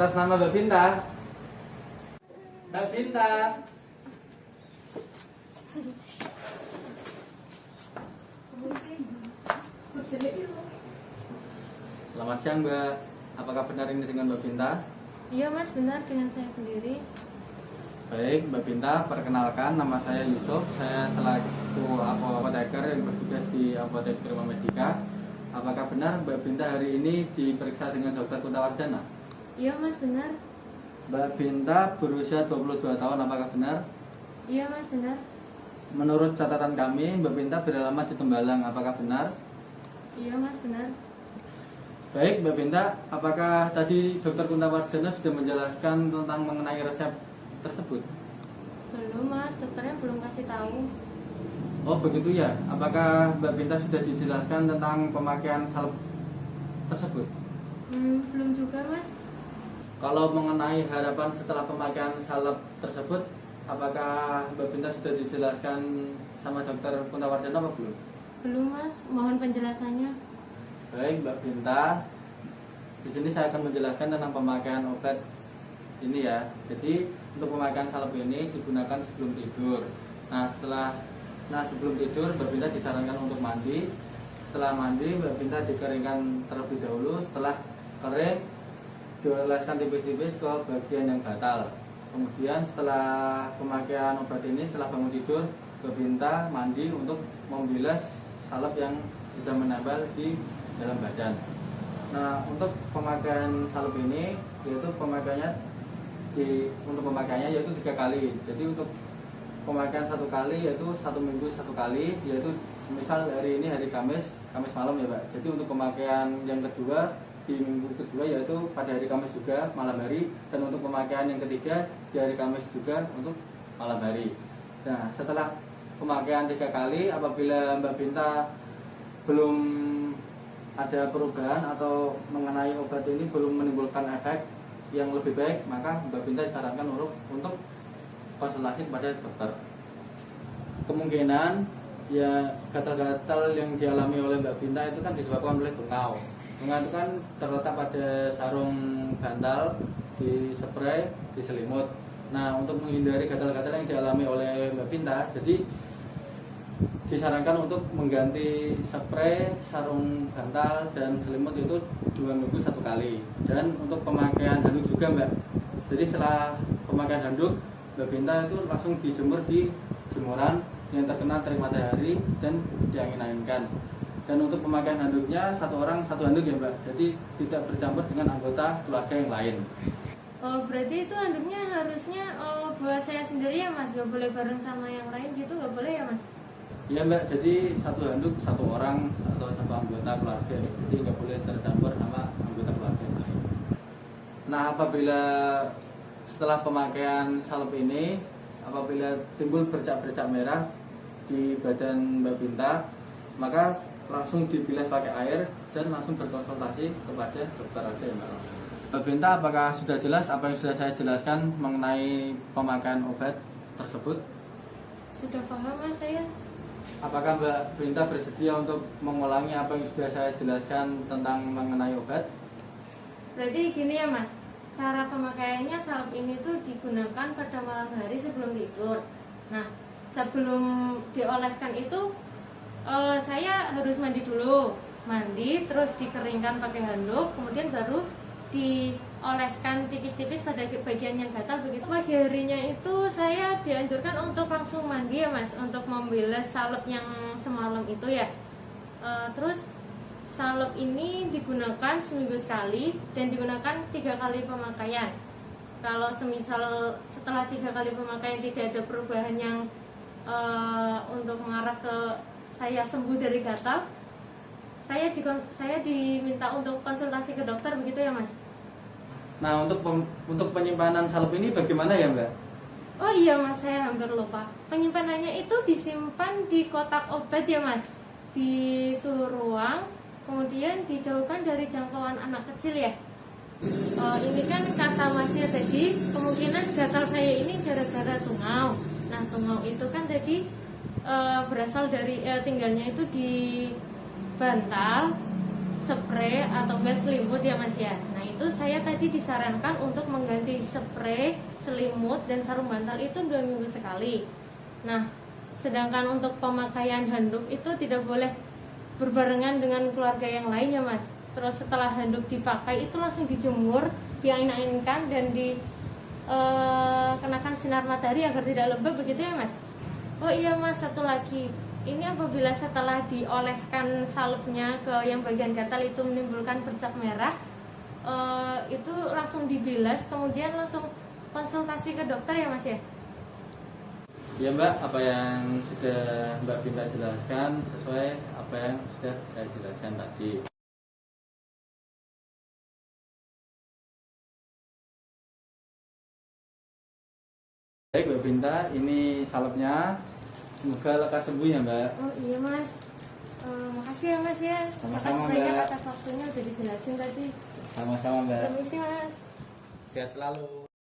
Atas nama Mbak Binta. Mbak Binta. Selamat siang Mbak. Apakah benar ini dengan Mbak Binta? Iya Mas, benar dengan saya sendiri. Baik, Mbak Binta, perkenalkan nama saya Yusuf. Saya selaku apoteker yang bertugas di Apotek Prima Medika. Apakah benar Mbak Binta hari ini diperiksa dengan Dokter Kuntawardana? Iya Mas, benar. Mbak Binta berusia 22 tahun, apakah benar? Iya Mas, benar. Menurut catatan kami, Mbak Binta beralamat di Tembalang, apakah benar? Iya Mas, benar. Baik, Mbak Binta, apakah tadi Dokter Kuntawardana sudah menjelaskan tentang mengenai resep tersebut? Belum Mas, dokternya belum kasih tahu. Oh begitu ya. Apakah Mbak Binta sudah dijelaskan tentang pemakaian salep tersebut? Belum juga Mas. Kalau mengenai harapan setelah pemakaian salep tersebut, apakah Mbak Binta sudah dijelaskan sama Dokter Kuntawardana atau belum? Belum Mas, mohon penjelasannya. Baik Mbak Binta, di sini saya akan menjelaskan tentang pemakaian obat ini ya. Jadi untuk pemakaian salep ini digunakan sebelum tidur. Nah sebelum tidur Mbak Binta disarankan untuk mandi. Setelah mandi Mbak Binta dikeringkan terlebih dahulu. Setelah kering dioleskan tipis-tipis ke bagian yang gatal. Kemudian setelah pemakaian obat ini, setelah bangun tidur Mbak Binta mandi untuk membilas salep yang sudah menempel di dalam badan. Nah untuk pemakaian salep ini yaitu untuk pemakaiannya yaitu 3 kali. Jadi untuk pemakaian 1 kali yaitu 1 minggu 1 kali, yaitu misal hari ini hari Kamis malam ya Pak. Jadi untuk pemakaian yang kedua di minggu kedua yaitu pada hari Kamis juga malam hari, dan untuk pemakaian yang ketiga di hari Kamis juga untuk malam hari. Nah setelah pemakaian 3 kali, apabila Mbak Binta belum ada perubahan atau mengenai obat ini belum menimbulkan efek yang lebih baik, maka Mbak Binta disarankan untuk konsultasi kepada dokter. Kemungkinan ya gatal-gatal yang dialami oleh Mbak Binta itu kan disebabkan oleh tungau. Tungau itu kan terletak pada sarung bantal, di spray, di selimut. Nah untuk menghindari gatal-gatal yang dialami oleh Mbak Binta, jadi disarankan untuk mengganti spray, sarung bantal, dan selimut itu 2 minggu 1 kali. Dan untuk pemakaian handuk juga Mbak. Jadi setelah pemakaian handuk, Mbak Binta itu langsung dijemur di jemuran yang terkena terik matahari dan diangin-anginkan. Dan untuk pemakaian handuknya 1 orang 1 handuk ya Mbak. Jadi tidak bercampur dengan anggota keluarga yang lain. Oh berarti itu handuknya harusnya buat saya sendiri ya Mas, gak boleh bareng sama yang lain gitu, gak boleh ya Mas? Iya Mbak, jadi 1 handuk 1 orang atau 1 anggota keluarga, jadi nggak boleh tercampur sama anggota keluarga yang lain. Nah apabila setelah pemakaian salep ini, apabila timbul bercak-bercak merah di badan Mbak Binta, maka langsung dibilas pakai air dan langsung berkonsultasi kepada dokter aja ya Mbak. Mbak Binta, apakah sudah jelas apa yang sudah saya jelaskan mengenai pemakaian obat tersebut? Sudah paham Mas saya. Apakah Mbak Binta bersedia untuk mengulangi apa yang sudah saya jelaskan tentang mengenai obat? Berarti gini ya Mas, cara pemakaiannya salep ini tuh digunakan pada malam hari sebelum tidur. Nah sebelum dioleskan itu saya harus mandi dulu. Mandi terus dikeringkan pakai handuk, kemudian baru dioleskan tipis-tipis pada bagian yang gatal begitu. Pagi harinya itu saya dianjurkan untuk langsung mandi ya Mas, untuk membilas salep yang semalam itu ya. Terus salep ini digunakan seminggu sekali dan digunakan 3 kali pemakaian. Kalau semisal setelah 3 kali pemakaian tidak ada perubahan yang untuk mengarah ke saya sembuh dari gatal, saya diminta untuk konsultasi ke dokter begitu ya Mas. Nah untuk penyimpanan salep ini bagaimana ya Mbak? Oh iya Mas, saya hampir lupa. Penyimpanannya itu disimpan di kotak obat ya Mas, di suhu ruang, kemudian dijauhkan dari jangkauan anak kecil ya. Ini kan kata Masnya tadi kemungkinan gatal saya ini gara-gara tungau. Nah tungau itu kan tadi berasal dari tinggalnya itu di bantal spray atau enggak selimut ya Mas ya. Nah itu saya tadi disarankan untuk mengganti spray, selimut, dan sarung bantal itu 2 minggu sekali. Nah sedangkan untuk pemakaian handuk itu tidak boleh berbarengan dengan keluarga yang lain ya Mas. Terus setelah handuk dipakai itu langsung dijemur, diangin-anginkan, dan dikenakan sinar matahari agar tidak lembab, begitu ya Mas? Oh iya Mas, satu lagi, ini apabila setelah dioleskan salepnya ke yang bagian gatal itu menimbulkan bercak merah, itu langsung dibilas, kemudian langsung konsultasi ke dokter ya Mas ya? Ya Mbak, apa yang sudah Mbak Binta jelaskan sesuai apa yang sudah saya jelaskan tadi. Baik Mbak Binta, ini salepnya. Semoga lekas sembuh ya Mbak. Oh iya Mas, makasih ya Mas ya. Sama-sama, Makasih banyak Mbak. atas waktunya udah dijelasin tadi. Sama-sama Mbak. Permisi Mas. Sehat selalu.